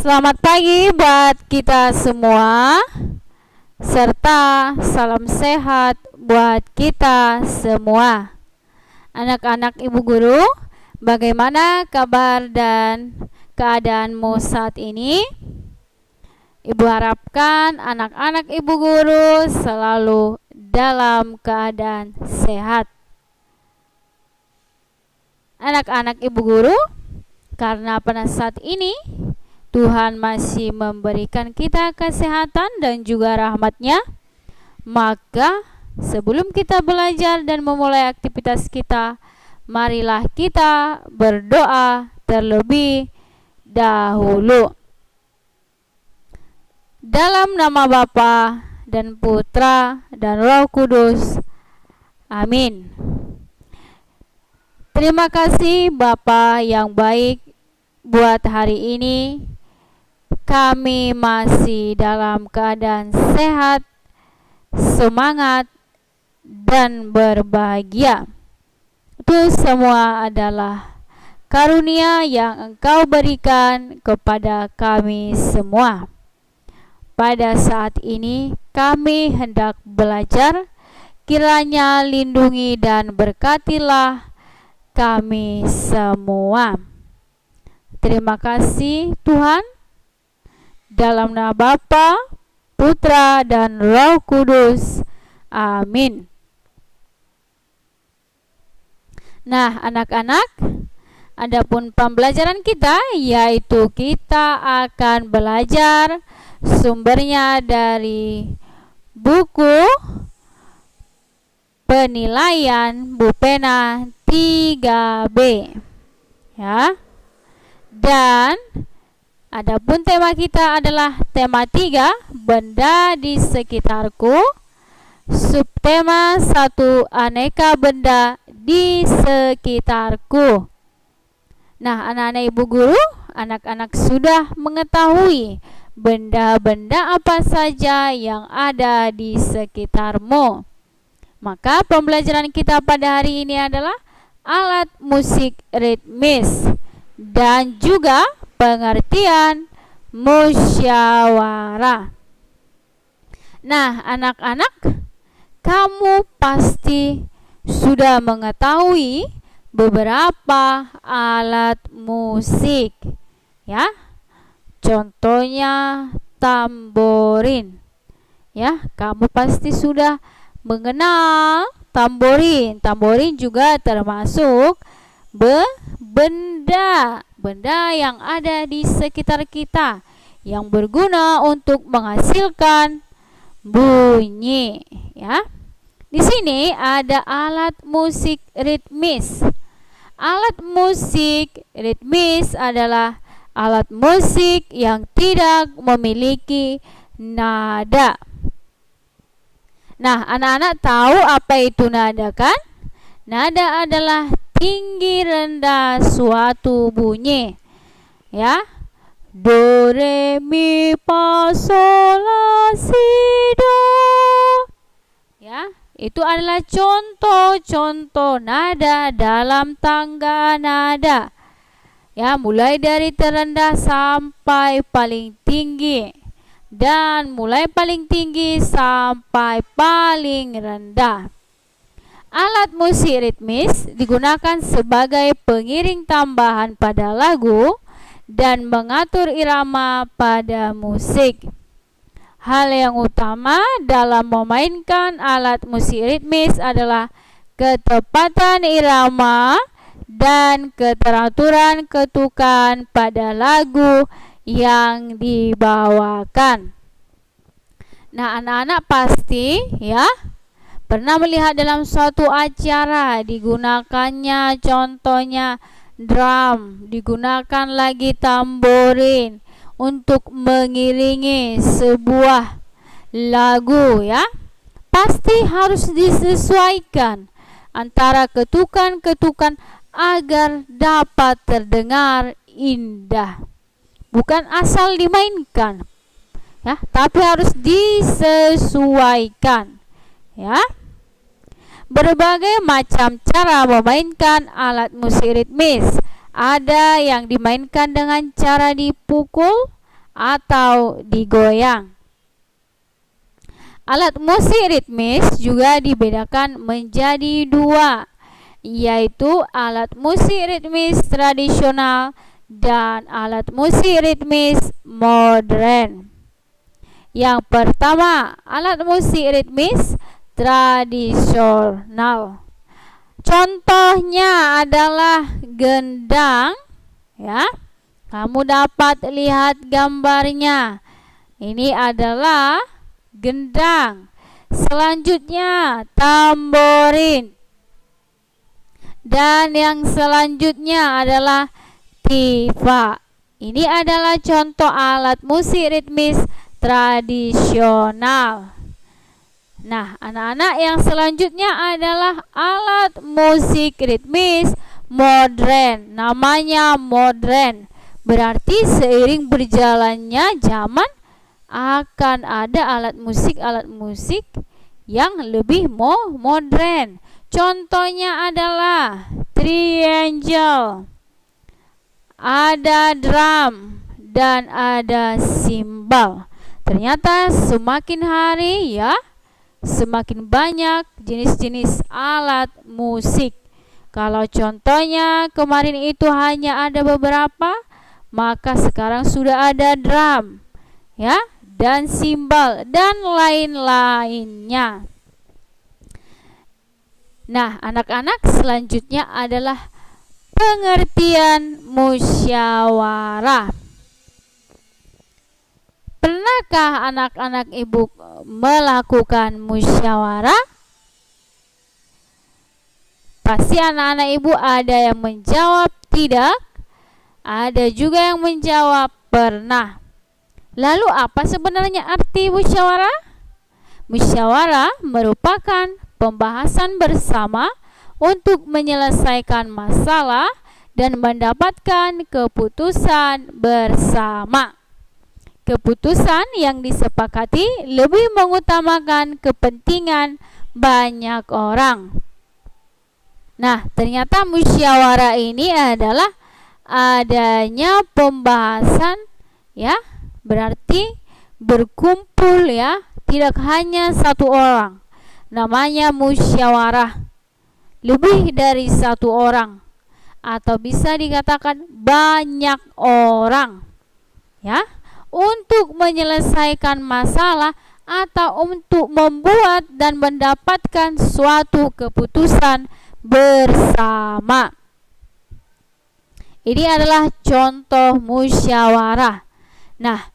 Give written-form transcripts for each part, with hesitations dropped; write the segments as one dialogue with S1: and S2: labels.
S1: Selamat pagi buat kita semua, serta salam sehat buat kita semua. Anak-anak Ibu Guru, bagaimana kabar dan keadaanmu saat ini? Ibu harapkan anak-anak Ibu Guru selalu dalam keadaan sehat. Anak-anak Ibu Guru, karena pada saat ini Tuhan masih memberikan kita kesehatan dan juga rahmat-Nya, maka sebelum kita belajar dan memulai aktivitas kita, marilah kita berdoa terlebih dahulu. Dalam nama Bapa dan Putra dan Roh Kudus. Amin. Terima kasih Bapa yang baik, buat hari ini kami masih dalam keadaan sehat, semangat, dan berbahagia. Itu semua adalah karunia yang Engkau berikan kepada kami semua. Pada saat ini kami hendak belajar, kiranya lindungi dan berkatilah kami semua. Terima kasih Tuhan. Dalam nama Bapa, Putra, dan Roh Kudus. Amin. Nah, anak-anak, adapun pembelajaran kita, yaitu kita akan belajar sumbernya dari buku penilaian Bu Pena 3B. Ya. Dan adapun tema kita adalah tema 3, benda di sekitarku. Subtema 1, aneka benda di sekitarku. Nah, anak-anak Ibu Guru, anak-anak sudah mengetahui benda-benda apa saja yang ada di sekitarmu. Maka pembelajaran kita pada hari ini adalah alat musik ritmis dan juga pengertian musyawarah. Nah, anak-anak, kamu pasti sudah mengetahui beberapa alat musik, ya. Contohnya tamborin. Ya, kamu pasti sudah mengenal tamborin. Tamborin juga termasuk benda yang ada di sekitar kita yang berguna untuk menghasilkan bunyi, ya. Di sini ada alat musik ritmis. Alat musik ritmis adalah alat musik yang tidak memiliki nada. Nah, anak-anak tahu apa itu nada kan? Nada adalah tinggi rendah suatu bunyi, ya. Do, re, mi, fa, sol, la, si, do. Ya, itu adalah contoh-contoh nada dalam tangga nada. Ya, mulai dari terendah sampai paling tinggi, dan mulai paling tinggi sampai paling rendah. Alat musik ritmis digunakan sebagai pengiring tambahan pada lagu dan mengatur irama pada musik. Hal yang utama dalam memainkan alat musik ritmis adalah ketepatan irama dan keteraturan ketukan pada lagu yang dibawakan. Nah, anak-anak pasti ya pernah melihat dalam suatu acara digunakannya contohnya drum, digunakan lagi tamborin untuk mengiringi sebuah lagu, ya. Pasti harus disesuaikan antara ketukan-ketukan agar dapat terdengar indah. Bukan asal dimainkan, ya, tapi harus disesuaikan, ya. Berbagai macam cara memainkan alat musik ritmis. Ada yang dimainkan dengan cara dipukul, atau digoyang. Alat musik ritmis juga dibedakan menjadi dua, yaitu alat musik ritmis tradisional dan alat musik ritmis modern. Yang pertama, alat musik ritmis tradisional. Contohnya adalah gendang, ya. Kamu dapat lihat gambarnya. Ini adalah gendang. Selanjutnya tamborin. Dan yang selanjutnya adalah tifa. Ini adalah contoh alat musik ritmis tradisional. Nah, anak-anak, yang selanjutnya adalah alat musik ritmis modern. Namanya modern. Berarti seiring berjalannya zaman akan ada alat musik yang lebih modern. Contohnya adalah triangle, ada drum, dan ada simbal. Ternyata semakin hari ya, semakin banyak jenis-jenis alat musik. Kalau contohnya kemarin itu hanya ada beberapa, maka sekarang sudah ada drum, ya, dan simbal dan lain-lainnya. Nah, anak-anak, selanjutnya adalah pengertian musyawarah. Pernahkah anak-anak ibu melakukan musyawarah? Pasti anak-anak ibu ada yang menjawab tidak, ada juga yang menjawab pernah. Lalu apa sebenarnya arti musyawarah? Musyawarah merupakan pembahasan bersama untuk menyelesaikan masalah dan mendapatkan keputusan bersama. Keputusan yang disepakati lebih mengutamakan kepentingan banyak orang. Nah, ternyata musyawarah ini adalah adanya pembahasan, ya, berarti berkumpul, ya, tidak hanya satu orang. Namanya musyawarah, lebih dari satu orang, atau bisa dikatakan banyak orang, ya, untuk menyelesaikan masalah atau untuk membuat dan mendapatkan suatu keputusan bersama. Ini adalah contoh musyawarah. Nah,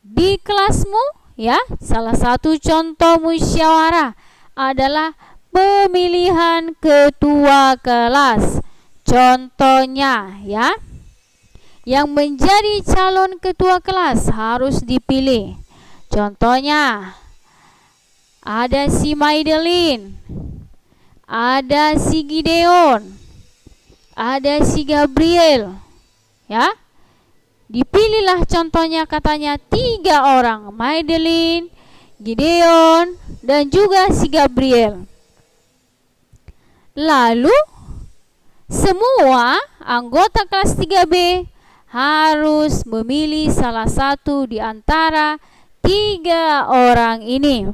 S1: di kelasmu, ya, salah satu contoh musyawarah adalah pemilihan ketua kelas. Contohnya, ya, yang menjadi calon ketua kelas harus dipilih. Contohnya, ada si Maidelin, ada si Gideon, ada si Gabriel, ya. Dipilihlah contohnya, katanya 3 orang, Maidelin, Gideon, dan juga si Gabriel. Lalu semua anggota kelas 3B harus memilih salah satu di antara 3 orang ini.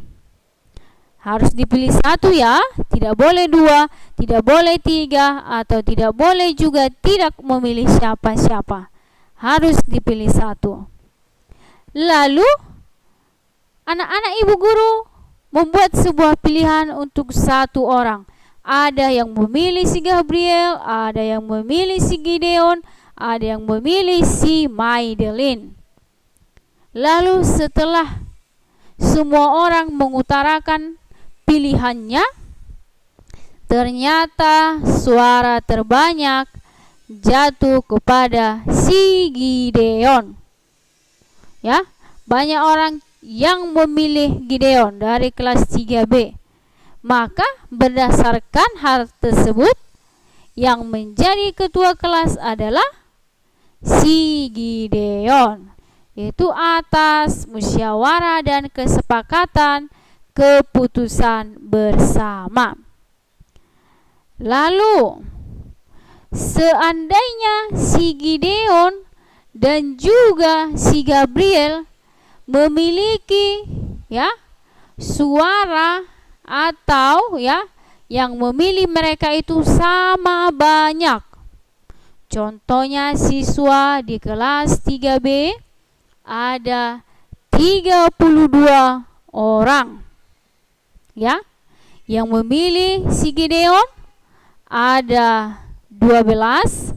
S1: Harus dipilih satu, ya, tidak boleh 2, tidak boleh 3, atau tidak boleh juga tidak memilih siapa-siapa. Harus dipilih satu. Lalu anak-anak ibu guru membuat sebuah pilihan untuk satu orang. Ada yang memilih si Gabriel, ada yang memilih si Gideon, ada yang memilih si Maidelin. Lalu setelah semua orang mengutarakan pilihannya, ternyata suara terbanyak jatuh kepada si Gideon. Ya, banyak orang yang memilih Gideon dari kelas 3B. Maka berdasarkan hal tersebut, yang menjadi ketua kelas adalah si Gideon, yaitu atas musyawarah dan kesepakatan keputusan bersama. Lalu seandainya si Gideon dan juga si Gabriel memiliki suara atau yang memilih mereka itu sama banyak. Contohnya siswa di kelas 3B ada 32 orang. Yang memilih si Gideon ada 12.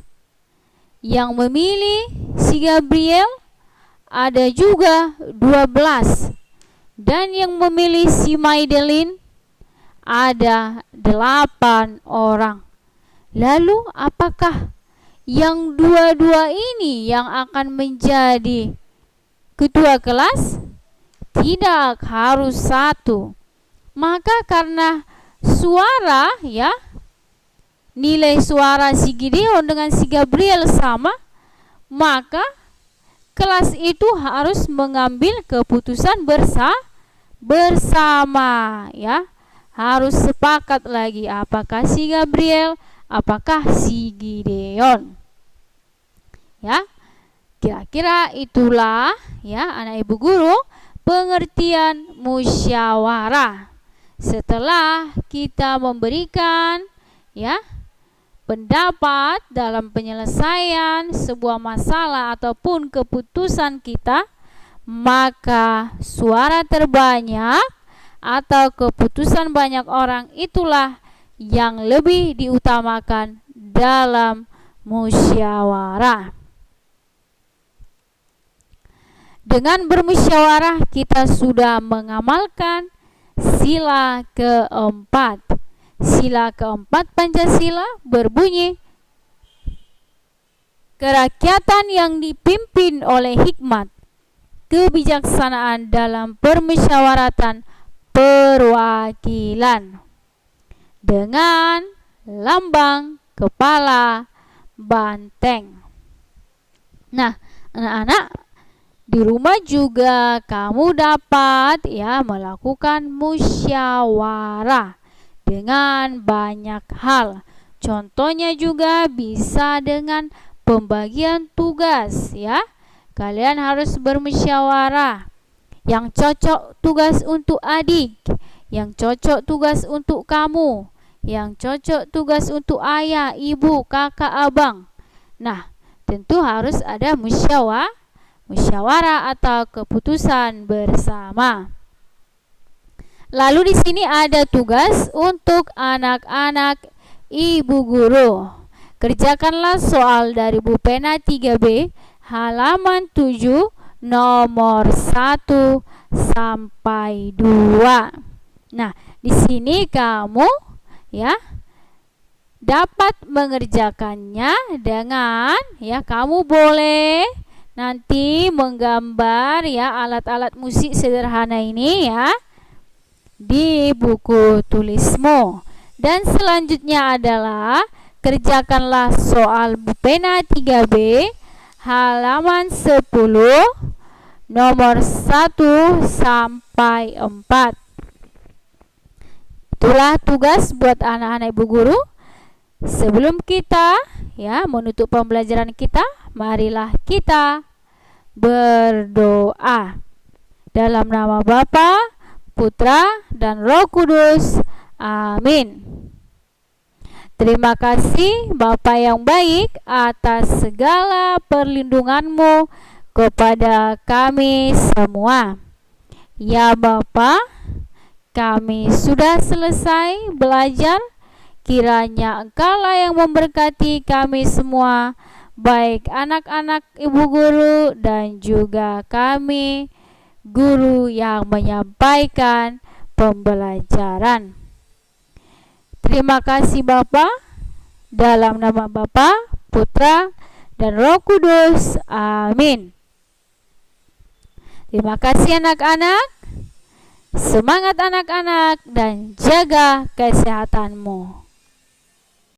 S1: Yang memilih si Gabriel ada juga 12. Dan yang memilih si Maidelin ada 8 orang. Lalu apakah yang dua-dua ini yang akan menjadi ketua kelas? Tidak, harus satu. Maka karena suara nilai suara si Gideon dengan si Gabriel sama, maka kelas itu harus mengambil keputusan bersama harus sepakat lagi apakah si Gabriel, apakah si Gideon. Kira-kira itulah anak ibu guru pengertian musyawarah. Setelah kita memberikan pendapat dalam penyelesaian sebuah masalah ataupun keputusan kita, maka suara terbanyak atau keputusan banyak orang itulah yang lebih diutamakan dalam musyawarah. Dengan bermusyawarah kita sudah mengamalkan sila keempat. Sila keempat Pancasila berbunyi, kerakyatan yang dipimpin oleh hikmat, kebijaksanaan dalam permusyawaratan perwakilan, dengan lambang kepala banteng. Nah, anak-anak, di rumah juga kamu dapat melakukan musyawarah dengan banyak hal. Contohnya juga bisa dengan pembagian tugas Kalian harus bermusyawarah. Yang cocok tugas untuk adik, yang cocok tugas untuk kamu, yang cocok tugas untuk ayah, ibu, kakak, abang. Nah, tentu harus ada musyawarah atau keputusan bersama. Lalu di sini ada tugas untuk anak-anak ibu guru. Kerjakanlah soal dari buku pena 3B halaman 7 nomor 1 sampai 2. Nah, di sini kamu dapat mengerjakannya dengan kamu boleh nanti menggambar alat-alat musik sederhana ini di buku tulismu. Dan selanjutnya adalah kerjakanlah soal pena 3B halaman 10 nomor 1 sampai 4. Itulah tugas buat anak-anak ibu guru. Sebelum kita menutup pembelajaran kita, marilah kita berdoa. Dalam nama Bapa, Putra, dan Roh Kudus. Amin. Terima kasih Bapa yang baik atas segala perlindungan-Mu kepada kami semua. Ya Bapa, kami sudah selesai belajar. Kiranya Engkaulah yang memberkati kami semua, baik anak-anak ibu guru dan juga kami guru yang menyampaikan pembelajaran. Terima kasih Bapa, dalam nama Bapa, Putra, dan Roh Kudus. Amin. Terima kasih anak-anak. Semangat anak-anak dan jaga kesehatanmu.